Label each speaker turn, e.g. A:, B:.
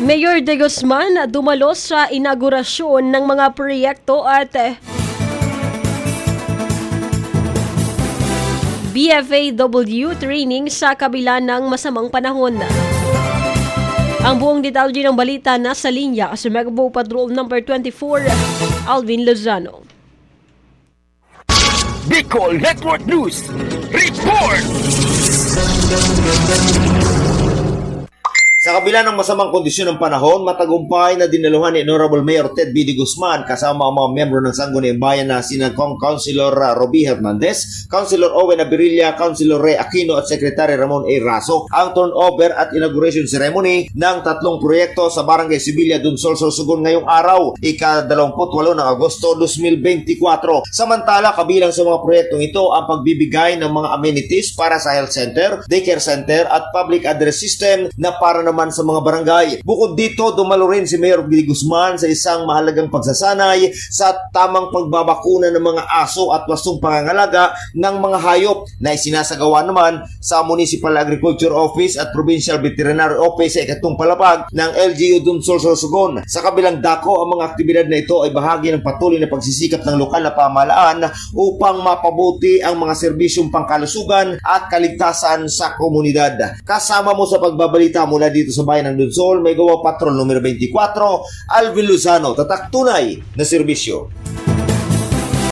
A: Mayor De Guzman dumalo sa inaugurasyon ng mga proyekto at BFAW training sa kabila ng masamang panahon. Ang buong detalye ng balita nasa linya sa Megabo Patrol number 24, Alvin Lozano.
B: Bicol Network News Report!
C: Sa kabila ng masamang kondisyon ng panahon, matagumpay na dinaluhan ni Honorable Mayor Ted B. De Guzman kasama ang mga miyembro ng Sangguniang Bayan na sina Councilor Roby Hernandez, Councilor Owen Abirilla, Councilor Ray Aquino at Secretary Ramon A. Raso ang turnover at inauguration ceremony ng tatlong proyekto sa Barangay Sibilya, Dunsol, Sorsogon ngayong araw, ika-28 ng Agosto 2024. Samantala, kabilang sa mga proyektong ito ang pagbibigay ng mga amenities para sa health center, daycare center at public address system na para naman sa mga barangay. Bukod dito, dumalo rin si Mayor De Guzman sa isang mahalagang pagsasanay sa tamang pagbabakuna ng mga aso at wastong pangangalaga ng mga hayop na isinasagawa naman sa Municipal Agriculture Office at Provincial Veterinary Office sa ikatong palapag ng LGU Dunsol, Sorsogon. Sa kabilang dako, ang mga aktibidad na ito ay bahagi ng patuloy na pagsisikap ng lokal na pamahalaan upang mapabuti ang mga serbisyong pangkalusugan at kaligtasan sa komunidad. Kasama mo sa pagbabalita mula dito sa bayan ng Dunsol, may gawa patrol numero 24, Alvin Lozano, tatak tunay na serbisyo.